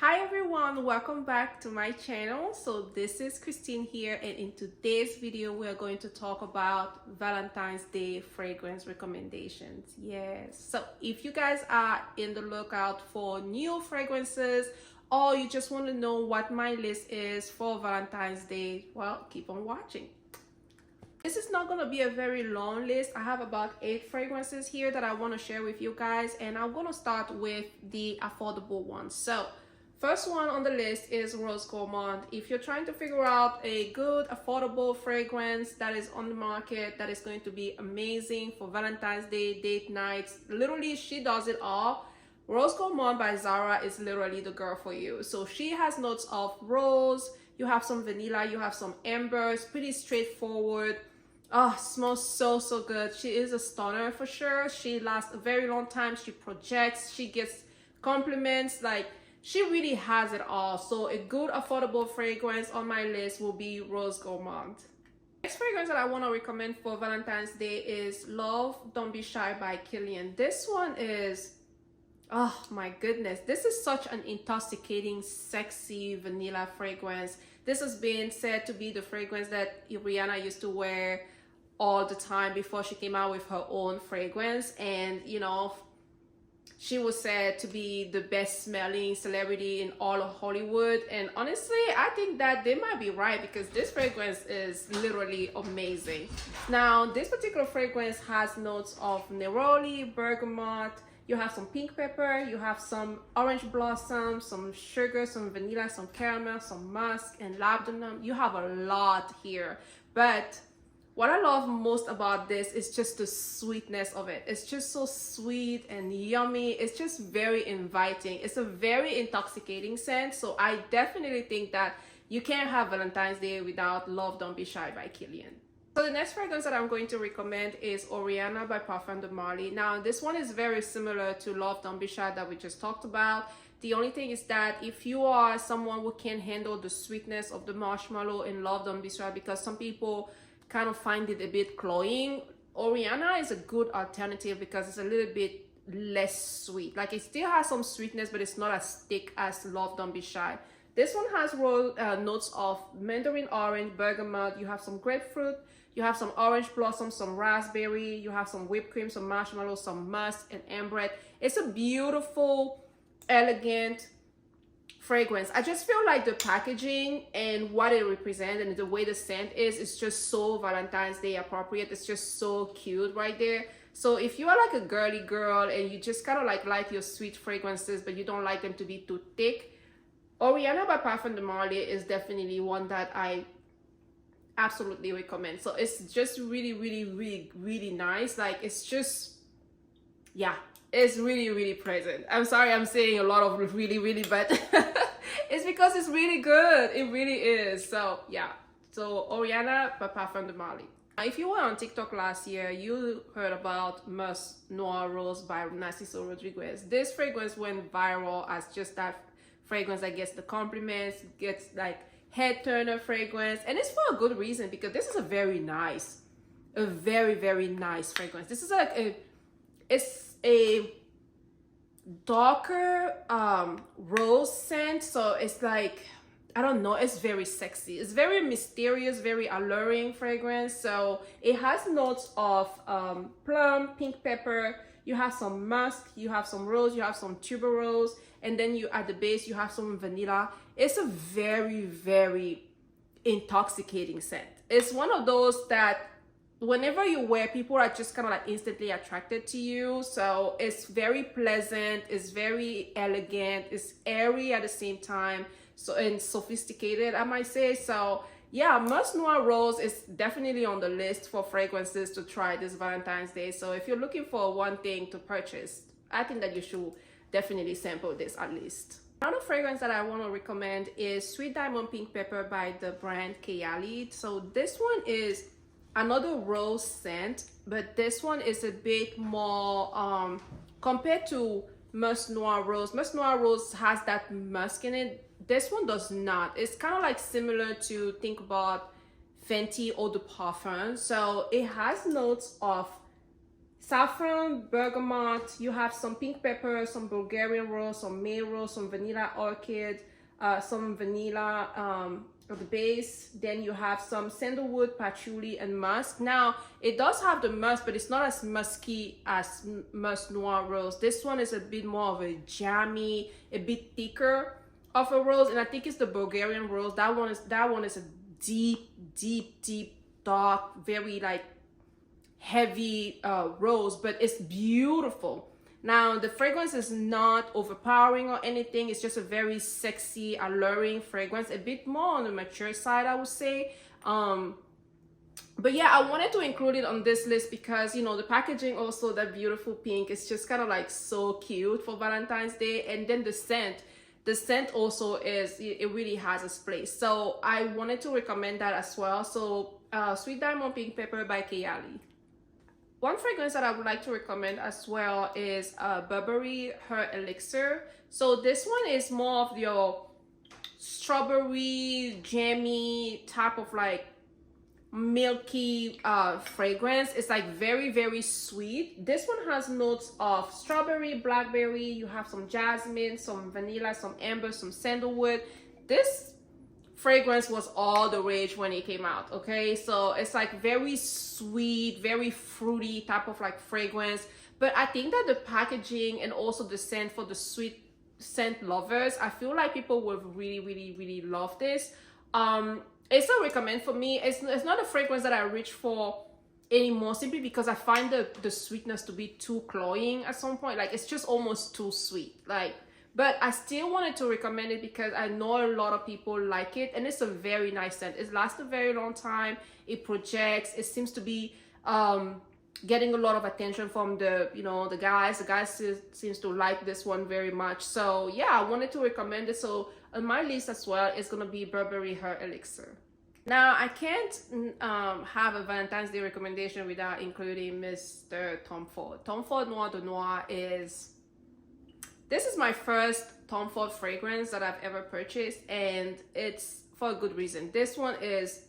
Hi everyone, welcome back to my channel. So this is Christine here, and in today's video we are going to talk about Valentine's Day fragrance recommendations. Yes, so if you guys are in the lookout for new fragrances or you just want to know what my list is for Valentine's Day, well, keep on watching. This is not going to be a very long list. I have about 8 fragrances here that I want to share with you guys, and I'm going to start with the affordable ones. So first one on the list is Rose Gourmand. If you're trying to figure out a good, affordable fragrance that is on the market, that is going to be amazing for Valentine's Day, date nights, literally she does it all. Rose Gourmand by Zara is literally the girl for you. So she has notes of rose, you have some vanilla, you have some ambers, pretty straightforward. Oh, smells so good. She is a stunner for sure. She lasts a very long time. She projects, she gets compliments, like she really has it all. So a good affordable fragrance on my list will be Rose Gourmand. Next fragrance that I want to recommend for Valentine's Day is Love Don't Be Shy by Kilian. This one is, oh my goodness, this is such an intoxicating, sexy vanilla fragrance. This has been said to be the fragrance that Oriana used to wear all the time before she came out with her own fragrance, and you know, she was said to be the best smelling celebrity in all of Hollywood. And honestly, I think that they might be right, because this fragrance is literally amazing. Now, this particular fragrance has notes of neroli, bergamot, you have some pink pepper, you have some orange blossom, some sugar, some vanilla, some caramel, some musk, and labdanum. You have a lot here, but what I love most about this is just the sweetness of it. It's just so sweet and yummy. It's just very inviting. It's a very intoxicating scent. So I definitely think that you can't have Valentine's Day without Love Don't Be Shy by Kilian. So the next fragrance that I'm going to recommend is Oriana by Parfum de Marly. Now this one is very similar to Love Don't Be Shy that we just talked about. The only thing is that if you are someone who can handle the sweetness of the marshmallow in Love Don't Be Shy, because some people kind of find it a bit cloying, Oriana is a good alternative because it's a little bit less sweet. Like it still has some sweetness, but it's not as thick as Love Don't Be Shy. This one has notes of mandarin orange, bergamot, you have some grapefruit, you have some orange blossom, some raspberry, you have some whipped cream, some marshmallow, some musk, and ambre. It's a beautiful, elegant fragrance. I just feel like the packaging and what it represents and the way the scent is just so Valentine's Day appropriate. It's just so cute right there. So if you are like a girly girl and you just kind of like your sweet fragrances, but you don't like them to be too thick, Oriana by Parfum de Marly is definitely one that I absolutely recommend. So it's just really nice. Like it's just, yeah, it's really present. I'm sorry I'm saying a lot of really, but it's because it's really good. It really is. So yeah, so Oriana by Parfum de Marly. If you were on TikTok last year, you heard about Musk Noir Rose by Narciso Rodriguez. This fragrance went viral as just that fragrance that gets the compliments, gets like head turner fragrance, and it's for a good reason, because this is a very nice, a very nice fragrance. This is like it's a darker rose scent, so it's like, I don't know, it's very sexy, it's very mysterious, very alluring fragrance. So it has notes of plum, pink pepper, you have some musk, you have some rose, you have some tuberose, and then you at the base you have some vanilla. It's a very intoxicating scent. It's one of those that whenever you wear, people are just kind of like instantly attracted to you. So it's very pleasant, it's very elegant, it's airy at the same time, so and sophisticated, I might say. So yeah, Musk Noir Rose is definitely on the list for fragrances to try this Valentine's Day. So if you're looking for one thing to purchase, I think that you should definitely sample this at least. Another fragrance that I want to recommend is Sweet Diamond Pink Pepper by the brand Kayali. So this one is another rose scent, but this one is a bit more compared to Musk Noir Rose. Musk Noir Rose has that musk in it. This one does not. It's kind of like similar to, think about Fenty Eau de Parfum. So it has notes of saffron, bergamot. You have some pink pepper, some Bulgarian rose, some May rose, some vanilla orchid, some vanilla at the base. Then you have some sandalwood, patchouli, and musk. Now it does have the musk, but it's not as musky as musk noir rose. This one is a bit more of a jammy, a bit thicker of a rose, and I think it's the Bulgarian rose. That one is a deep dark, very like heavy rose, but it's beautiful. Now the fragrance is not overpowering or anything. It's just a very sexy, alluring fragrance, a bit more on the mature side, I would say. But yeah, I wanted to include it on this list because, you know, the packaging, also that beautiful pink, is just kind of like so cute for Valentine's Day. And then the scent also is, it really has its place. So I wanted to recommend that as well. So Sweet Diamond Pink Pepper by Kayali. One fragrance that I would like to recommend as well is Burberry Her Elixir. So this one is more of your strawberry, jammy type of like milky fragrance. It's like very sweet. This one has notes of strawberry, blackberry. You have some jasmine, some vanilla, some amber, some sandalwood. This fragrance was all the rage when it came out. Okay, so it's like very sweet, very fruity type of like fragrance, but I think that the packaging and also the scent, for the sweet scent lovers, I feel like people will really love this. It's a recommend for me. It's not a fragrance that I reach for anymore, simply because I find the sweetness to be too cloying at some point. Like it's just almost too sweet, like. But I still wanted to recommend it because I know a lot of people like it, and it's a very nice scent. It lasts a very long time. It projects. It seems to be getting a lot of attention from the guys. The guys seems to like this one very much. So yeah, I wanted to recommend it. So on my list as well is gonna be Burberry Her Elixir. Now I can't have a Valentine's Day recommendation without including Mr. Tom Ford. Tom Ford Noir de Noir is. This is my first Tom Ford fragrance that I've ever purchased, and it's for a good reason. This one is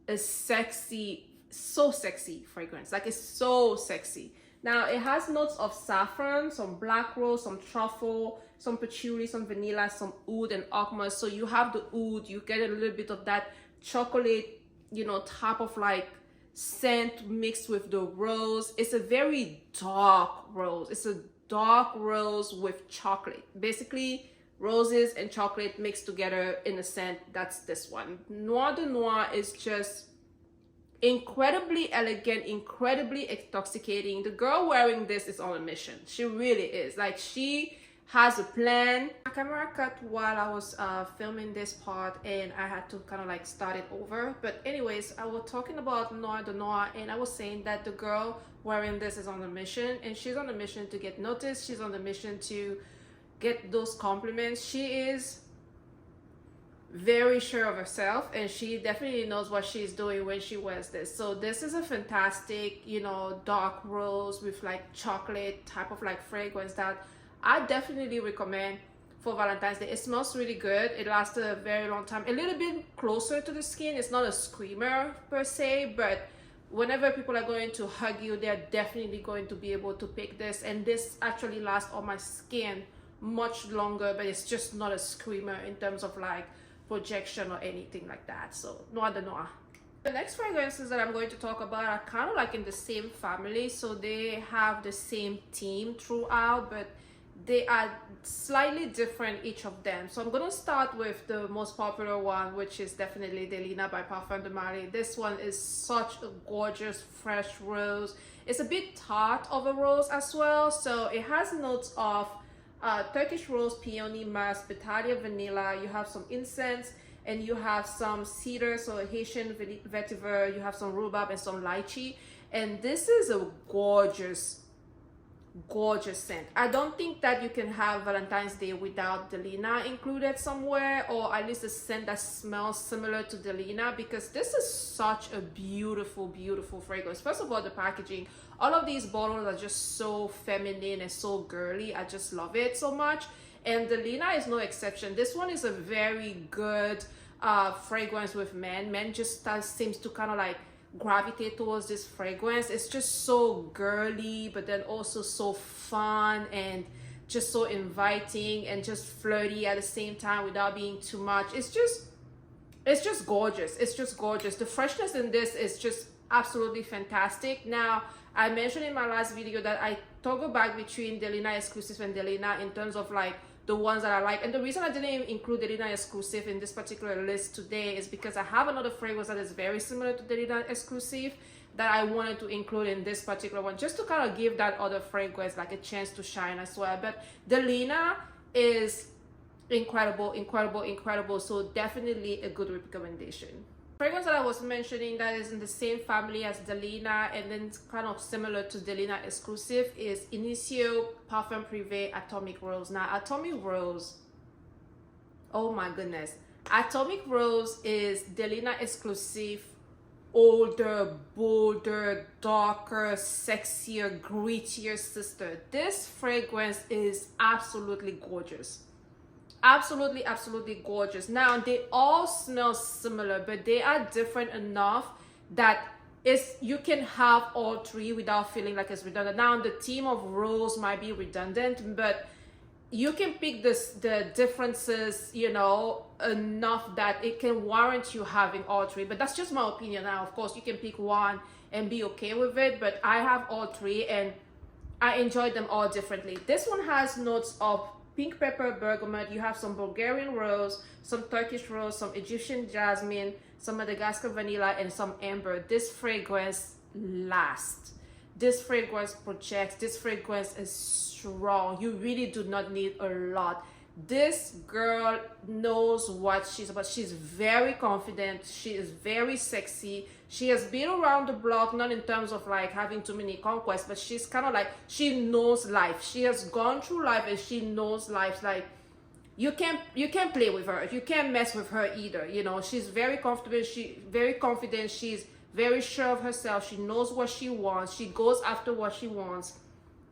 a sexy, so sexy fragrance. Like, it's so sexy. Now, it has notes of saffron, some black rose, some truffle, some patchouli, some vanilla, some oud, and akma. So you have the oud, you get a little bit of that chocolate, you know, type of like scent mixed with the rose. It's a very dark rose. It's a dark rose with chocolate, basically roses and chocolate mixed together in a scent. That's this one. Noir de Noir is just incredibly elegant, incredibly intoxicating. The girl wearing this is on a mission. She really is. Like, she has a plan. My camera cut while I was filming this part, and I had to kind of like start it over. But anyways, I was talking about Noir de Noir, and I was saying that the girl wearing this is on a mission, and she's on a mission to get noticed. She's on the mission to get those compliments. She is very sure of herself, and she definitely knows what she's doing when she wears this. So this is a fantastic, you know, dark rose with like chocolate type of like fragrance that I definitely recommend for Valentine's Day. It smells really good. It lasts a very long time. A little bit closer to the skin. It's not a screamer per se, but whenever people are going to hug you, they're definitely going to be able to pick this. And this actually lasts on my skin much longer, but it's just not a screamer in terms of like projection or anything like that. So Noir de Noir. The next fragrances that I'm going to talk about are kind of like in the same family, so they have the same theme throughout, but they are slightly different, each of them. So I'm going to start with the most popular one, which is definitely Delina by Parfum de Marly. This one is such a gorgeous fresh rose. It's a bit tart of a rose as well, so it has notes of Turkish rose, peony, musk, Battaglia vanilla. You have some incense, and you have some cedar, so Haitian vetiver. You have some rhubarb and some lychee, and this is a gorgeous scent. I don't think that you can have Valentine's Day without Delina included somewhere, or at least a scent that smells similar to Delina, because this is such a beautiful fragrance. First of all, the packaging. All of these bottles are just so feminine and so girly. I just love it so much, and Delina is no exception. This one is a very good fragrance with men. Men just seems to kind of like gravitate towards this fragrance. It's just so girly, but then also so fun and just so inviting and just flirty at the same time without being too much. It's just gorgeous. It's just gorgeous. The freshness in this is just absolutely fantastic. Now, I mentioned in my last video that I toggle back between Delina exclusive and Delina in terms of like the ones that I like. And the reason I didn't include Delina exclusive in this particular list today is because I have another fragrance that is very similar to Delina exclusive that I wanted to include in this particular one, just to kind of give that other fragrance like a chance to shine as well. But Delina is incredible, incredible, incredible. So definitely a good recommendation. Fragrance that I was mentioning that is in the same family as Delina and then kind of similar to Delina exclusive is Initio Parfum Privé Atomic Rose. Now, Atomic Rose, oh my goodness, Atomic Rose is Delina exclusive, older, bolder, darker, sexier, grittier sister. This fragrance is absolutely gorgeous. Absolutely, absolutely gorgeous. Now, they all smell similar, but they are different enough that you can have all three without feeling like it's redundant. Now, the theme of rose might be redundant, but you can pick the differences, you know, enough that it can warrant you having all three. But that's just my opinion. Now, of course, you can pick one and be okay with it, but I have all three and I enjoy them all differently. This one has notes of pink pepper, bergamot. You have some Bulgarian rose, some Turkish rose, some Egyptian jasmine, some Madagascar vanilla, and some amber. This fragrance lasts. This fragrance projects. This fragrance is strong. You really do not need a lot. This girl knows what she's about. She's very confident. She is very sexy. She has been around the block, not in terms of like having too many conquests, but she's kind of like, she knows life. She has gone through life and she knows life. Like, you can't play with her. You can't mess with her either. You know, she's very comfortable. She's very confident. She's very sure of herself. She knows what she wants. She goes after what she wants.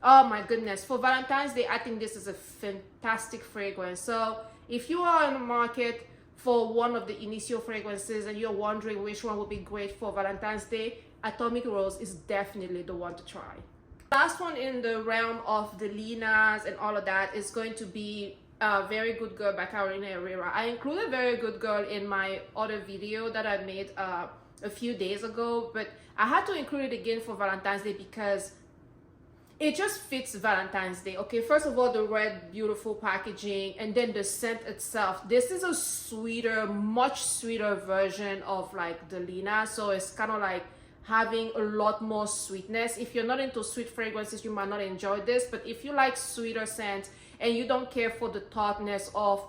Oh my goodness. For Valentine's Day, I think this is a fantastic fragrance. So if you are in the market for one of the Initio fragrances and you're wondering which one would be great for Valentine's Day, Atomic Rose is definitely the one to try. Last one in the realm of Delina's and all of that is going to be Very Good Girl by Carolina Herrera. I included Very Good Girl in my other video that I made a few days ago, but I had to include it again for Valentine's Day because it just fits Valentine's Day. Okay, first of all, the red, beautiful packaging, and then the scent itself. This is a sweeter, much sweeter version of like Delina, so it's kind of like having a lot more sweetness. If you're not into sweet fragrances, you might not enjoy this, but if you like sweeter scents and you don't care for the tartness of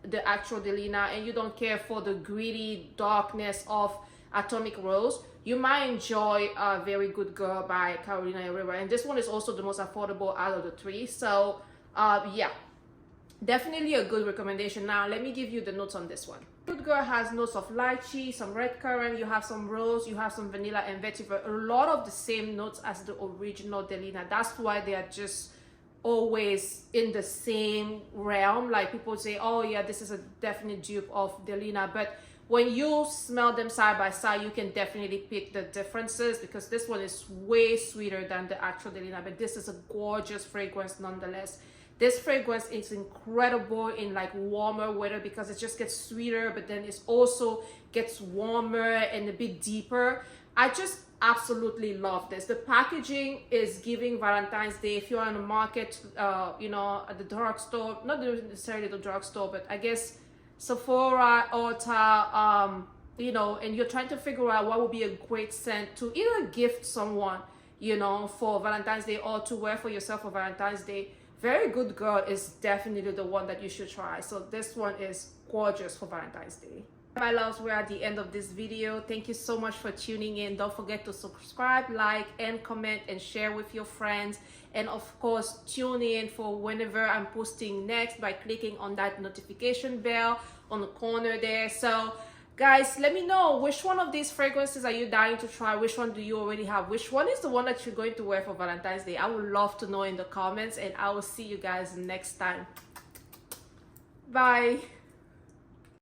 the actual Delina and you don't care for the gritty darkness of Atomic Rose, you might enjoy Very Good Girl by Carolina Herrera. And this one is also the most affordable out of the three. So yeah, definitely a good recommendation. Now, let me give you the notes on this one. Good Girl has notes of lychee, some red currant, you have some rose, you have some vanilla and vetiver. A lot of the same notes as the original Delina. That's why they are just always in the same realm. Like people say, oh yeah, this is a definite dupe of Delina, but when you smell them side by side, you can definitely pick the differences because this one is way sweeter than the actual Delina, but this is a gorgeous fragrance nonetheless. This fragrance is incredible in like warmer weather because it just gets sweeter, but then it also gets warmer and a bit deeper. I just absolutely love this. The packaging is giving Valentine's Day. If you're on the market, you know, at the drugstore, not necessarily the drugstore, but I guess Sephora, Ulta, you know, and you're trying to figure out what would be a great scent to either gift someone, you know, for Valentine's Day or to wear for yourself for Valentine's Day, Very Good Girl is definitely the one that you should try. So this one is gorgeous for Valentine's Day. My loves, we're at the end of this video. Thank you so much for tuning in. Don't forget to subscribe, like, and comment, and share with your friends. And of course, tune in for whenever I'm posting next by clicking on that notification bell on the corner there. So guys, let me know which one of these fragrances are you dying to try. Which one do you already have? Which one is the one that you're going to wear for Valentine's Day? I would love to know in the comments, and I will see you guys next time. Bye.